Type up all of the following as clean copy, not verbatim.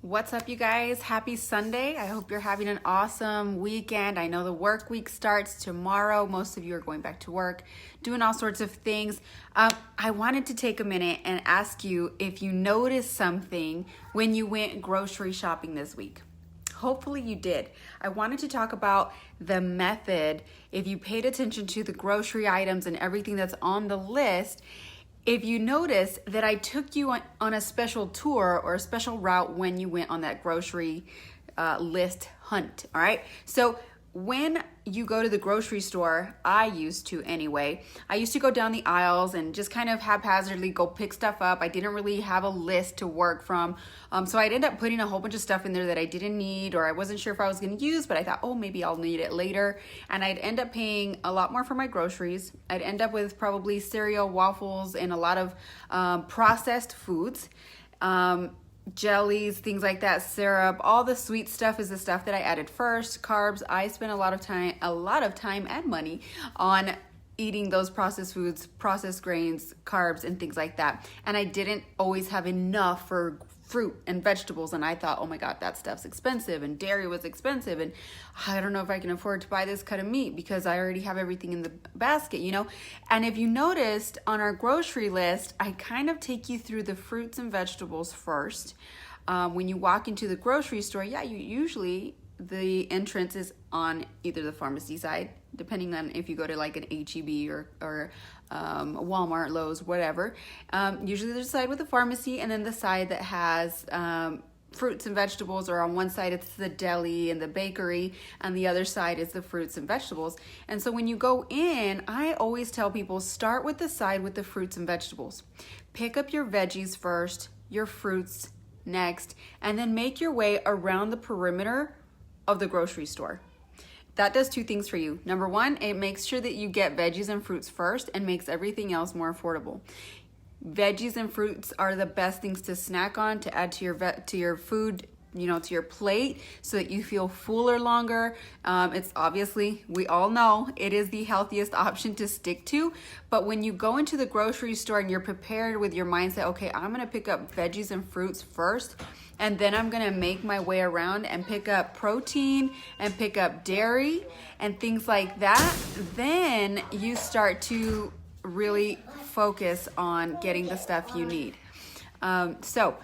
What's up, you guys? Happy Sunday. I hope you're having an awesome weekend. I know the work week starts tomorrow. Most of you are going back to work, doing all sorts of things. I wanted to take a minute and ask you if you noticed something when you went grocery shopping this week. Hopefully you did. I wanted to talk about the method. If you paid attention to the grocery items and everything that's on the list, if you notice that I took you on a special tour or a special route when you went on that grocery list hunt, all right? So when you go to the grocery store, I used to anyway, I used to go down the aisles and just kind of haphazardly go pick stuff up. I didn't really have a list to work from. So I'd end up putting a whole bunch of stuff in there that I didn't need or I wasn't sure if I was gonna use, but I thought, oh, maybe I'll need it later. And I'd end up paying a lot more for my groceries. I'd end up with probably cereal, waffles, and a lot of processed foods. Jellies, things like that, syrup, all the sweet stuff is the stuff that I added first. Carbs, I spent a lot of time and money on eating those processed foods, processed grains, carbs, and things like that. And I didn't always have enough for fruit and vegetables, and I thought, oh my God, that stuff's expensive, and dairy was expensive, and I don't know if I can afford to buy this cut of meat because I already have everything in the basket, you know? And if you noticed on our grocery list, I kind of take you through the fruits and vegetables first. When you walk into the grocery store, you usually the entrance is on either the pharmacy side, depending on if you go to like an HEB or Walmart, Lowe's, whatever. Usually there's a side with the pharmacy, and then the side that has fruits and vegetables, or on one side it's the deli and the bakery, and the other side is the fruits and vegetables. And so when you go in, I always tell people, start with the side with the fruits and vegetables. Pick up your veggies first, your fruits next, and then make your way around the perimeter of the grocery store. That does two things for you. Number one, it makes sure that you get veggies and fruits first and makes everything else more affordable. Veggies and fruits are the best things to snack on, to add to your food, to your plate, so that you feel fuller longer. It's obviously, we all know it is the healthiest option to stick to, but when you go into the grocery store and you're prepared with your mindset, okay, I'm gonna pick up veggies and fruits first, and then I'm gonna make my way around and pick up protein and pick up dairy and things like that, then you start to really focus on getting the stuff you need. So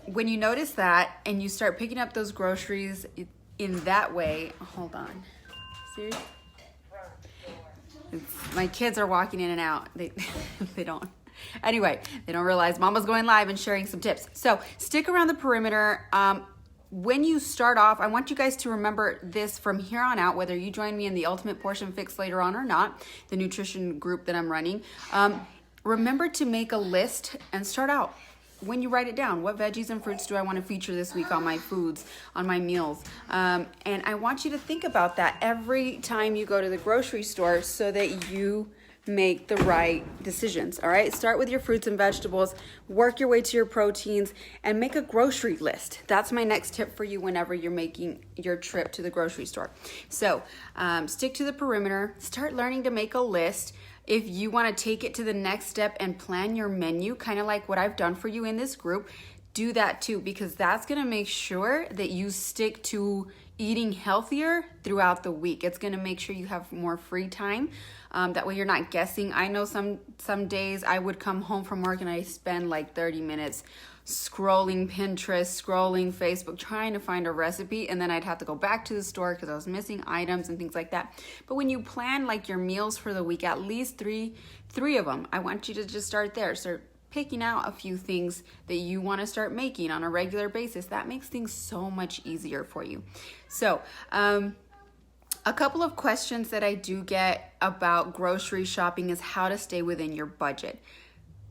when you notice that and you start picking up those groceries in that way, hold on. Seriously? My kids are walking in and out. They don't. Anyway, they don't realize Mama's going live and sharing some tips. So stick around the perimeter. When you start off, I want you guys to remember this from here on out, whether you join me in the Ultimate Portion Fix later on or not, the nutrition group that I'm running. Remember to make a list and start out. When you write it down, what veggies and fruits do I want to feature this week on my foods, on my meals? And I want you to think about that every time you go to the grocery store so that you make the right decisions, all right? Start with your fruits and vegetables, work your way to your proteins, and make a grocery list. That's my next tip for you whenever you're making your trip to the grocery store. So stick to the perimeter, start learning to make a list. If you want to take it to the next step and plan your menu, kind of like what I've done for you in this group, do that too, because that's going to make sure that you stick to eating healthier throughout the week. It's going to make sure you have more free time. That way you're not guessing. I know some days I would come home from work and I spend like 30 minutes scrolling Pinterest, scrolling Facebook, trying to find a recipe, and then I'd have to go back to the store because I was missing items and things like that. But when you plan like your meals for the week, at least three of them, I want you to just start there. Start picking out a few things that you want to start making on a regular basis. That makes things so much easier for you. So, a couple of questions that I do get about grocery shopping is how to stay within your budget.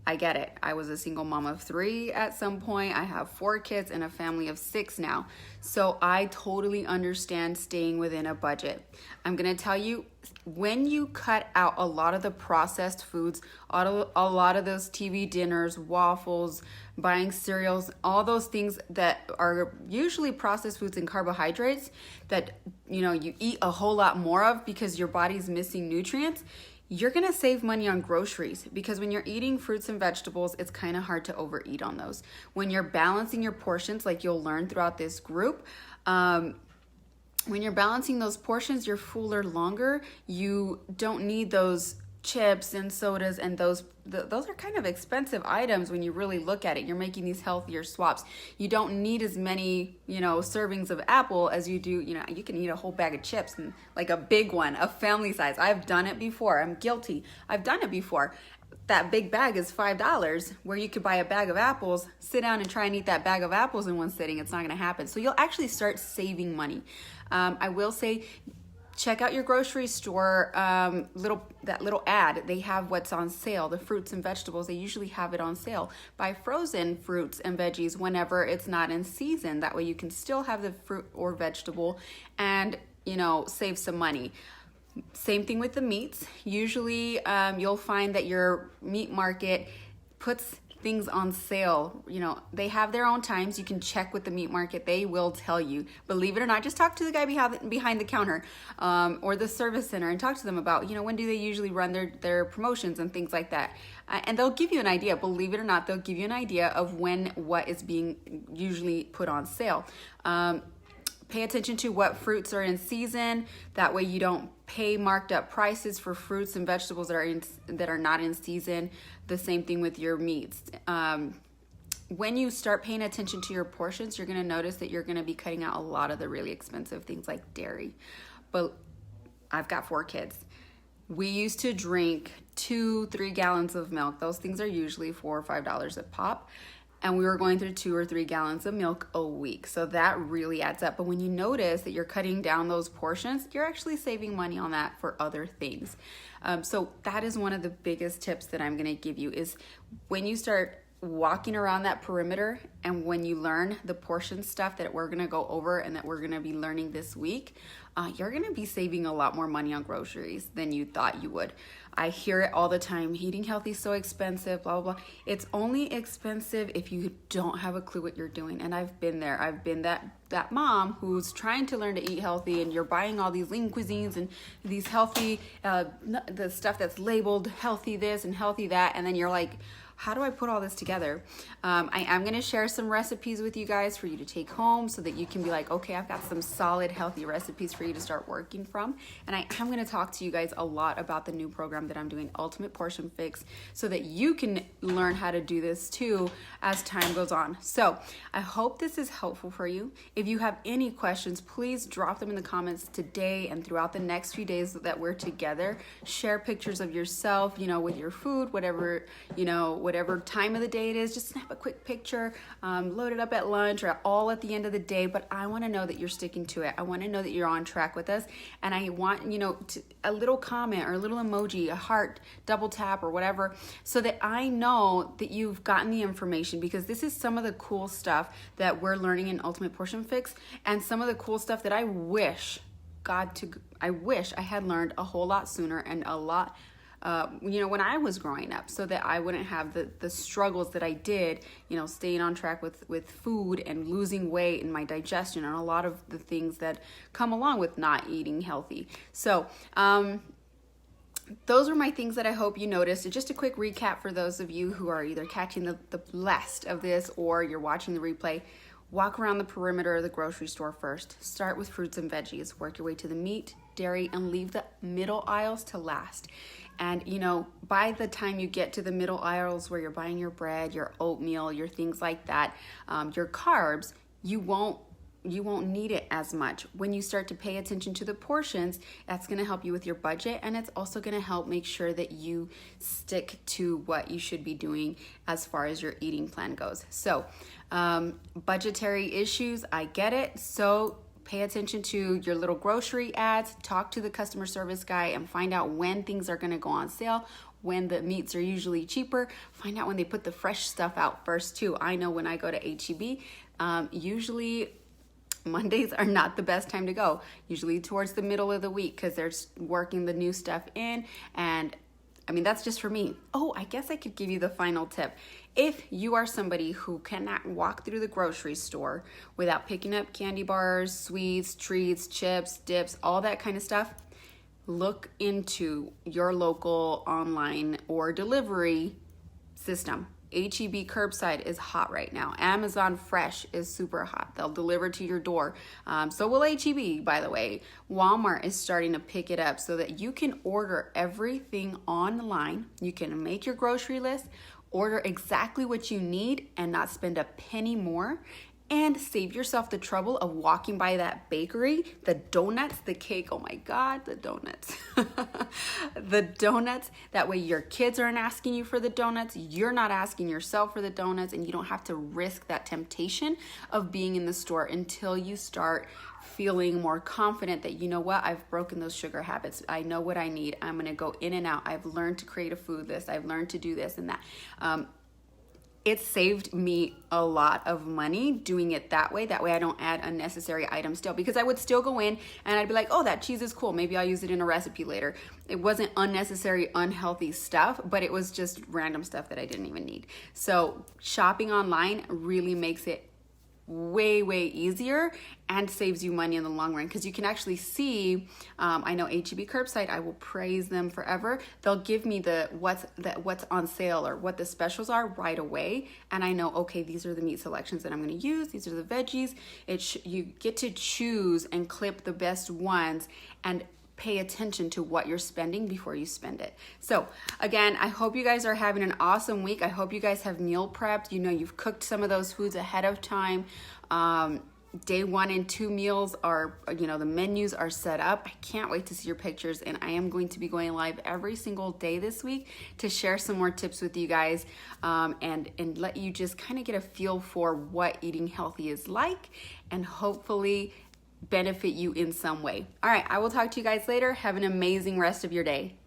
I get it. I was a single mom of 3 at some point. I have 4 kids and a family of 6 now. So I totally understand staying within a budget. I'm going to tell you, when you cut out a lot of the processed foods, a lot of those TV dinners, waffles, buying cereals, all those things that are usually processed foods and carbohydrates that you eat a whole lot more of because your body's missing nutrients, you're gonna save money on groceries, because when you're eating fruits and vegetables, it's kind of hard to overeat on those. When you're balancing your portions, like you'll learn throughout this group, when you're balancing those portions, you're fuller longer. You don't need those chips and sodas, and those are kind of expensive items when you really look at it. You're making these healthier swaps. You don't need as many, servings of apple as you do. You can eat a whole bag of chips, and like a big one, a family size. I've done it before. I'm guilty. I've done it before. That big bag is $5, where you could buy a bag of apples, sit down and try and eat that bag of apples in one sitting. It's not going to happen. So you'll actually start saving money. I will say, check out your grocery store, that little ad. They have what's on sale, the fruits and vegetables. They usually have it on sale. Buy frozen fruits and veggies whenever it's not in season. That way you can still have the fruit or vegetable and, save some money. Same thing with the meats. Usually you'll find that your meat market puts things on sale. They have their own times. You can check with the meat market. They will tell you. Believe it or not, just talk to the guy behind the counter or the service center and talk to them about, when do they usually run their promotions and things like that. And they'll give you an idea. Believe it or not, they'll give you an idea of when what is being usually put on sale. Pay attention to what fruits are in season. That way you don't pay marked up prices for fruits and vegetables that are not in season. The same thing with your meats. When you start paying attention to your portions, you're going to notice that you're going to be cutting out a lot of the really expensive things like dairy. But I've got 4 kids. We used to drink 2-3 gallons of milk. Those things are usually $4 or $5 a pop. And we were going through 2 or 3 gallons of milk a week. So that really adds up. But when you notice that you're cutting down those portions, you're actually saving money on that for other things. So that is one of the biggest tips that I'm gonna give you, is when you start walking around that perimeter and when you learn the portion stuff that we're gonna go over and that we're gonna be learning this week, you're gonna be saving a lot more money on groceries than you thought you would. I hear it all the time. Eating healthy is so expensive, blah, blah, blah. It's only expensive if you don't have a clue what you're doing. And I've been there. I've been that mom who's trying to learn to eat healthy, and you're buying all these lean cuisines and these healthy, the stuff that's labeled healthy this and healthy that. And then you're like, how do I put all this together? I am going to share some recipes with you guys for you to take home so that you can be like, okay, I've got some solid, healthy recipes for you to start working from. And I am going to talk to you guys a lot about the new program that I'm doing, Ultimate Portion Fix, so that you can learn how to do this too as time goes on. So I hope this is helpful for you. If you have any questions, please drop them in the comments today and throughout the next few days that we're together. Share pictures of yourself, with your food, whatever time of the day it is. Just snap a quick picture, load it up at lunch or all at the end of the day. But I want to know that you're sticking to it. I want to know that you're on track with us. And I want, a little comment or a little emoji, a heart, double tap or whatever, so that I know that you've gotten the information, because this is some of the cool stuff that we're learning in Ultimate Portion Fix, and some of the cool stuff that I wish I had learned a whole lot sooner and a lot when I was growing up, so that I wouldn't have the struggles that I did, staying on track with food and losing weight and my digestion and a lot of the things that come along with not eating healthy. So those are my things that I hope you noticed. Just a quick recap for those of you who are either catching the blast of this or you're watching the replay. Walk around the perimeter of the grocery store first. Start with fruits and veggies. Work your way to the meat, dairy, and leave the middle aisles to last. And, by the time you get to the middle aisles where you're buying your bread, your oatmeal, your things like that, your carbs, you won't need it as much. When you start to pay attention to the portions, that's going to help you with your budget, and it's also going to help make sure that you stick to what you should be doing as far as your eating plan goes. So, budgetary issues, I get it. So pay attention to your little grocery ads, talk to the customer service guy and find out when things are going to go on sale, when the meats are usually cheaper. Find out when they put the fresh stuff out first too. I know when I go to HEB, usually Mondays are not the best time to go, usually towards the middle of the week, because they're working the new stuff in. And that's just for me. Oh, I guess I could give you the final tip. If you are somebody who cannot walk through the grocery store without picking up candy bars, sweets, treats, chips, dips, all that kind of stuff, look into your local online or delivery system. HEB Curbside is hot right now. Amazon Fresh is super hot. They'll deliver to your door. So will HEB, by the way. Walmart is starting to pick it up so that you can order everything online. You can make your grocery list, order exactly what you need, and not spend a penny more. And save yourself the trouble of walking by that bakery, the donuts, the cake. Oh my God, the donuts. The donuts. That way your kids aren't asking you for the donuts. You're not asking yourself for the donuts, and you don't have to risk that temptation of being in the store until you start feeling more confident that, you know what, I've broken those sugar habits. I know what I need. I'm going to go in and out. I've learned to create a food list. I've learned to do this and that. It saved me a lot of money doing it that way. That way I don't add unnecessary items still, because I would still go in and I'd be like, oh, that cheese is cool. Maybe I'll use it in a recipe later. It wasn't unnecessary, unhealthy stuff, but it was just random stuff that I didn't even need. So shopping online really makes it way easier and saves you money in the long run, because you can actually see, I know HEB Curbside, I will praise them forever. They'll give me what's on sale or what the specials are right away, and I know, okay, these are the meat selections that I'm going to use, these are the veggies. You get to choose and clip the best ones and pay attention to what you're spending before you spend it. So again, I hope you guys are having an awesome week. I hope you guys have meal prepped. You know, you've cooked some of those foods ahead of time. Day 1 and 2 meals are, you know, the menus are set up. I can't wait to see your pictures, and I am going to be going live every single day this week to share some more tips with you guys, and let you just kind of get a feel for what eating healthy is like, and hopefully benefit you in some way. All right, I will talk to you guys later. Have an amazing rest of your day.